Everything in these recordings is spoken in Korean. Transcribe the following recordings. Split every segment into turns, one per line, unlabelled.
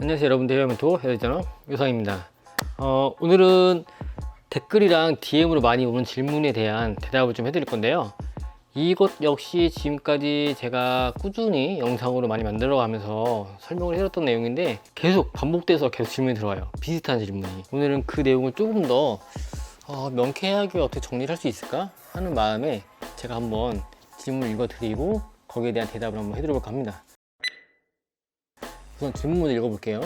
안녕하세요 여러분들, 헤어멘토 헤어디자이너 요상입니다. 오늘은 댓글이랑 DM으로 많이 오는 질문에 대한 대답을 좀 해드릴 건데요. 이것 역시 지금까지 제가 꾸준히 영상으로 많이 만들어 가면서 설명을 해드렸던 내용인데 계속 반복돼서 계속 질문이 들어와요. 비슷한 질문이. 오늘은 그 내용을 조금 더 명쾌하게 어떻게 정리를 할 수 있을까 하는 마음에 제가 한번 질문을 읽어드리고 거기에 대한 대답을 한번 해드려볼까 합니다. 우선 질문 먼저 읽어볼게요.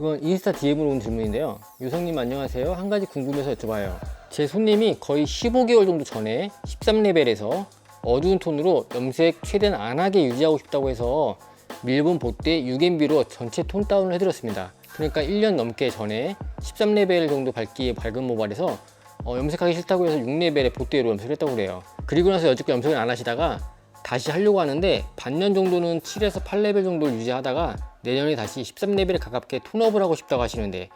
이건 인스타 DM으로 온 질문인데요. 요성님 안녕하세요. 한 가지 궁금해서 여쭤봐요. 제 손님이 거의 15개월 정도 전에 13레벨에서 어두운 톤으로 염색 최대한 안하게 유지하고 싶다고 해서 밀본 봇대 6MB로 전체 톤 다운을 해드렸습니다. 그러니까 1년 넘게 전에 13레벨 정도 밝기의 밝은 모발에서 염색하기 싫다고 해서 6레벨의 봇대로 염색을 했다고 그래요. 그리고 나서 여지껏 염색을 안 하시다가 다시 하려고 하는데 반년 정도는 7에서 8레벨 정도를 유지하다가 내년에 다시 13레벨에 가깝게 톤업을 하고 싶다고 하시는데,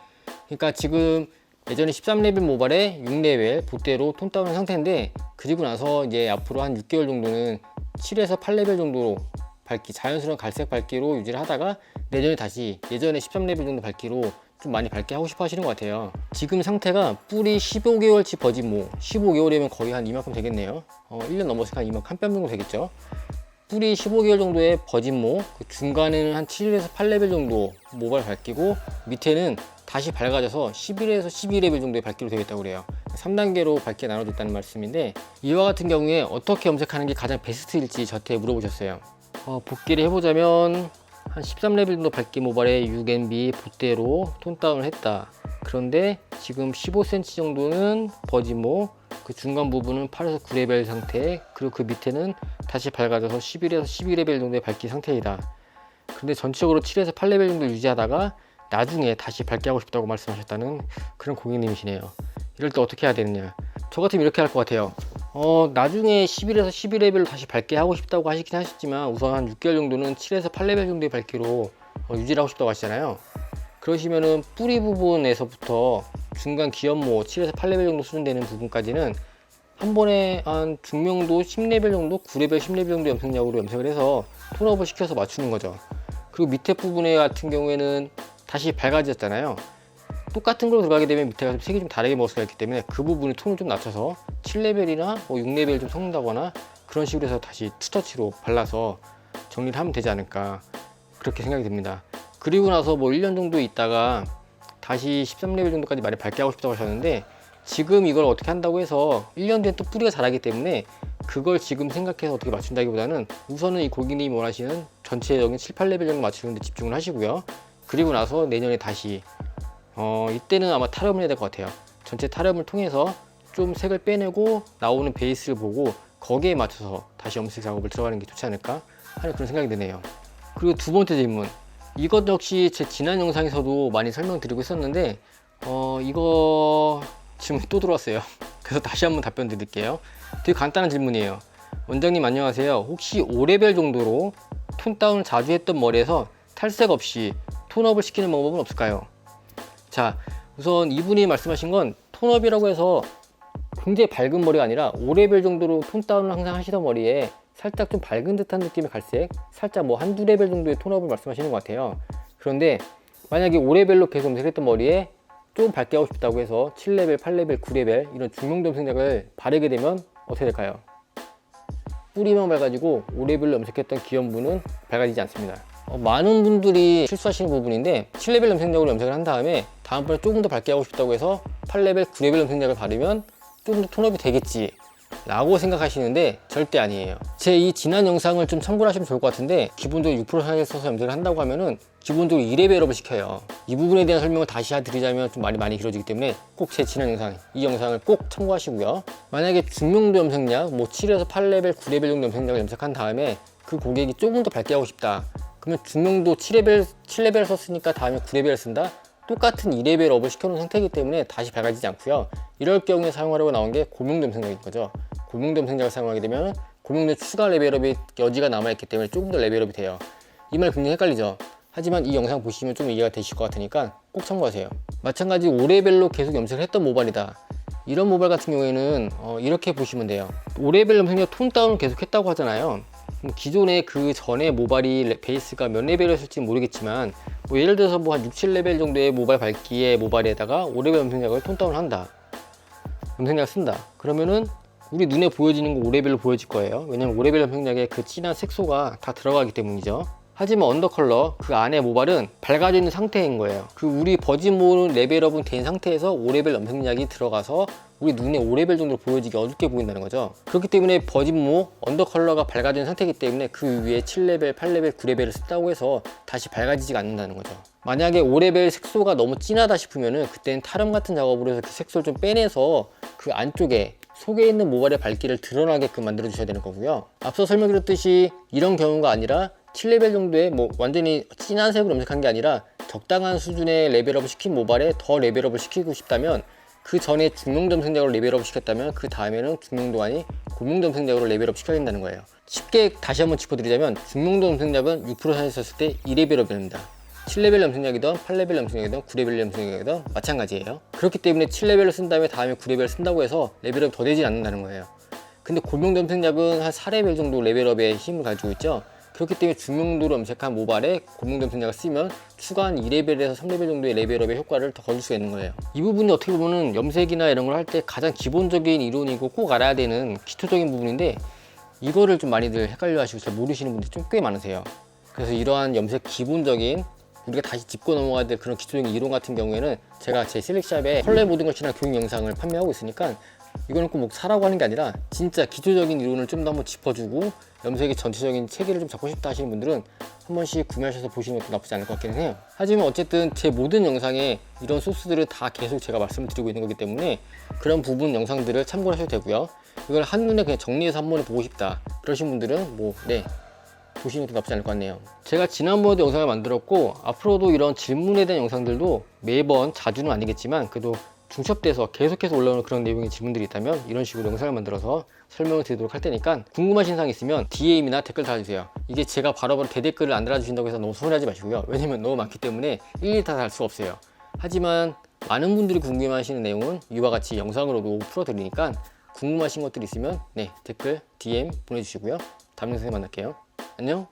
그러니까 지금 예전에 13레벨 모발에 6레벨 봇대로 톤 다운한 상태인데, 그리고 나서 이제 앞으로 한 6개월 정도는 7에서 8레벨 정도로 밝기, 자연스러운 갈색 밝기로 유지를 하다가 내년에 다시 예전에 13레벨 정도 밝기로 좀 많이 밝게 하고 싶어 하시는 것 같아요. 지금 상태가 뿌리 15개월치 버진모, 15개월이면 거의 한 이만큼 되겠네요. 1년 넘었으니까 한 이만큼 한 뼘 정도 되겠죠. 뿌리 15개월 정도의 버진모, 그 중간에는 한 7에서 8레벨 정도 모발 밝기고, 밑에는 다시 밝아져서 11에서 12레벨 정도의 밝기로 되겠다고 그래요. 3단계로 밝게 나눠졌다는 말씀인데, 이와 같은 경우에 어떻게 염색하는 게 가장 베스트일지 저한테 물어보셨어요. 복기를 해보자면 한 13레벨 정도 밝기 모발에 6MB 봇대로 톤 다운을 했다. 그런데 지금 15cm 정도는 버진모, 그 중간 부분은 8에서 9레벨 상태, 그리고 그 밑에는 다시 밝아져서 11에서 12레벨 정도의 밝기 상태이다. 근데 전체적으로 7에서 8레벨 정도 유지하다가 나중에 다시 밝게 하고 싶다고 말씀하셨다는 그런 고객님이시네요. 이럴 때 어떻게 해야 되느냐. 저 같으면 이렇게 할 것 같아요. 나중에 11에서 12레벨로 다시 밝게 하고 싶다고 하시긴 하셨지만, 우선 한 6개월 정도는 7에서 8레벨 정도의 밝기로 유지를 하고 싶다고 하시잖아요. 그러시면은 뿌리 부분에서부터 중간 기연모 7에서 8레벨 정도 수준 되는 부분까지는 한 번에 한 중명도 10레벨 정도, 9레벨, 10레벨 정도 염색약으로 염색을 해서 톤업을 시켜서 맞추는 거죠. 그리고 밑에 부분에 같은 경우에는 다시 밝아졌잖아요. 똑같은 걸로 들어가게 되면 밑에가 색이 좀 다르게 먹을 수가 있기 때문에 그 부분을 톤을 좀 낮춰서 7레벨이나 6레벨 좀 섞는다거나 그런 식으로 해서 다시 투터치로 발라서 정리를 하면 되지 않을까, 그렇게 생각이 듭니다. 그리고 나서 1년 정도 있다가 다시 13레벨 정도까지 많이 밝게 하고 싶다고 하셨는데, 지금 이걸 어떻게 한다고 해서 1년 뒤엔 또 뿌리가 자라기 때문에 그걸 지금 생각해서 어떻게 맞춘다기보다는 우선은 이 고객님이 원하시는 전체적인 7, 8레벨 정도 맞추는 데 집중을 하시고요. 그리고 나서 내년에 다시 이때는 아마 탈염을 해야 될 것 같아요. 전체 탈염을 통해서 좀 색을 빼내고 나오는 베이스를 보고 거기에 맞춰서 다시 염색 작업을 들어가는 게 좋지 않을까 하는 그런 생각이 드네요. 그리고 두 번째 질문, 이것 역시 제 지난 영상에서도 많이 설명드리고 있었는데 이거 질문이 또 들어왔어요. 그래서 다시 한번 답변 드릴게요. 되게 간단한 질문이에요. 원장님 안녕하세요. 혹시 5레벨 정도로 톤 다운을 자주 했던 머리에서 탈색 없이 톤업을 시키는 방법은 없을까요? 자, 우선 이분이 말씀하신 건 톤업이라고 해서 굉장히 밝은 머리가 아니라 5레벨 정도로 톤 다운을 항상 하시던 머리에 살짝 좀 밝은 듯한 느낌의 갈색, 살짝 한두 레벨 정도의 톤업을 말씀하시는 것 같아요. 그런데 만약에 5레벨로 계속 염색했던 머리에 좀 밝게 하고 싶다고 해서 7레벨, 8레벨, 9레벨 이런 중명도 염색약을 바르게 되면 어떻게 될까요? 뿌리만 밝아지고 5레벨로 염색했던 기연부는 밝아지지 않습니다. 많은 분들이 실수하시는 부분인데, 7레벨 염색약으로 염색을 한 다음에 다음번에 조금 더 밝게 하고 싶다고 해서 8레벨, 9레벨 염색약을 바르면 조금 더 톤업이 되겠지 라고 생각하시는데 절대 아니에요. 제 이 지난 영상을 좀 참고를 하시면 좋을 것 같은데, 기본적으로 6% 상에 써서 염색을 한다고 하면은 기본적으로 2레벨업을 시켜요. 이 부분에 대한 설명을 다시 드리자면 좀 말이 많이 길어지기 때문에 꼭 제 지난 영상, 이 영상을 꼭 참고하시고요. 만약에 중명도 염색약 7에서 8레벨, 9레벨 정도 염색약을 염색한 다음에 그 고객이 조금 더 밝게 하고 싶다, 그러면 중명도 7레벨 썼으니까 다음에 9레벨 쓴다? 똑같은 2레벨 업을 시켜놓은 상태이기 때문에 다시 밝아지지 않고요. 이럴 경우에 사용하려고 나온 게 고명도 염색약인 거죠. 고명도 염색약을 사용하게 되면 고명도 추가 레벨업의 여지가 남아있기 때문에 조금 더 레벨업이 돼요. 이 말 굉장히 헷갈리죠. 하지만 이 영상 보시면 좀 이해가 되실 것 같으니까 꼭 참고하세요. 마찬가지 5레벨로 계속 염색을 했던 모발이다, 이런 모발 같은 경우에는 이렇게 보시면 돼요. 5레벨 염색약 톤 다운을 계속 했다고 하잖아요. 기존에 그 전에 모발이 베이스가 몇 레벨이었을지 모르겠지만 뭐 예를 들어서 뭐 한 6, 7레벨 정도의 모발 밝기의 모발에다가 5레벨 염색약을 톤다운을 한다, 염색약 쓴다. 그러면은 우리 눈에 보여지는 거 5레벨로 보여질 거예요. 왜냐면 5레벨 염색약에 그 진한 색소가 다 들어가기 때문이죠. 하지만 언더컬러 그 안에 모발은 밝아져 있는 상태인 거예요. 그 우리 버진모 레벨업은 된 상태에서 5레벨 염색약이 들어가서 우리 눈에 5레벨 정도로 보여지기 어둡게 보인다는 거죠. 그렇기 때문에 버진모 언더컬러가 밝아진 상태이기 때문에 그 위에 7레벨, 8레벨, 9레벨을 쓴다고 해서 다시 밝아지지가 않는다는 거죠. 만약에 5레벨 색소가 너무 진하다 싶으면은 그때는 탈염 같은 작업으로 해서 그 색소를 좀 빼내서 그 안쪽에 속에 있는 모발의 밝기를 드러나게끔 만들어 주셔야 되는 거고요. 앞서 설명드렸듯이 이런 경우가 아니라 7레벨 정도의 뭐 완전히 진한 색으로 염색한 게 아니라 적당한 수준의 레벨업을 시킨 모발에 더 레벨업을 시키고 싶다면 그 전에 중명도 염색약으로 레벨업 시켰다면 그 다음에는 중명도 아닌 고명도 염색약으로 레벨업 시켜야 된다는 거예요. 쉽게 다시 한번 짚어드리자면 중명도 염색약은 6% 산했었을 때 2레벨업이 됩니다. 7레벨 염색약이든 8레벨 염색약이든 9레벨 염색약이든 마찬가지예요. 그렇기 때문에 7레벨을 쓴 다음에 9레벨을 쓴다고 해서 레벨업이 더 되지 않는다는 거예요. 근데 고명도 염색약은 한 4레벨 정도 레벨업의 힘을 가지고 있죠. 그렇기 때문에 중명도로 염색한 모발에 고명도 염색약을 쓰면 추가한 2레벨에서 3레벨 정도의 레벨업의 효과를 더 거둘 수가 있는 거예요. 이 부분이 어떻게 보면 염색이나 이런 걸 할 때 가장 기본적인 이론이고 꼭 알아야 되는 기초적인 부분인데 이거를 좀 많이들 헷갈려 하시고 잘 모르시는 분들이 좀 꽤 많으세요. 그래서 이러한 염색 기본적인 우리가 다시 짚고 넘어가야 될 그런 기초적인 이론 같은 경우에는 제가 제 실릭샵에 컬러의 모든 것이나 교육 영상을 판매하고 있으니까 이거는 꼭 뭐 사라고 하는 게 아니라 진짜 기초적인 이론을 좀 더 한번 짚어주고 염색의 전체적인 체계를 좀 잡고 싶다 하시는 분들은 한 번씩 구매하셔서 보시는 것도 나쁘지 않을 것 같기는 해요. 하지만 어쨌든 제 모든 영상에 이런 소스들을 다 계속 제가 말씀을 드리고 있는 거기 때문에 그런 부분 영상들을 참고하셔도 되고요. 이걸 한눈에 그냥 정리해서 한 번에 보고 싶다 그러신 분들은 보시는 것도 나쁘지 않을 것 같네요. 제가 지난번에도 영상을 만들었고 앞으로도 이런 질문에 대한 영상들도 매번 자주는 아니겠지만 그래도 중첩돼서 계속해서 올라오는 그런 내용의 질문들이 있다면 이런 식으로 영상을 만들어서 설명을 드리도록 할 테니까 궁금하신 사항 있으면 DM이나 댓글 달아주세요. 이게 제가 바로바로 대댓글을 안 달아주신다고 해서 너무 서운하지 마시고요. 왜냐면 너무 많기 때문에 일일이 다 달 수가 없어요. 하지만 많은 분들이 궁금해하시는 내용은 이와 같이 영상으로도 풀어드리니까 궁금하신 것들이 있으면 댓글, DM 보내주시고요. 다음 영상에 만날게요. 안녕.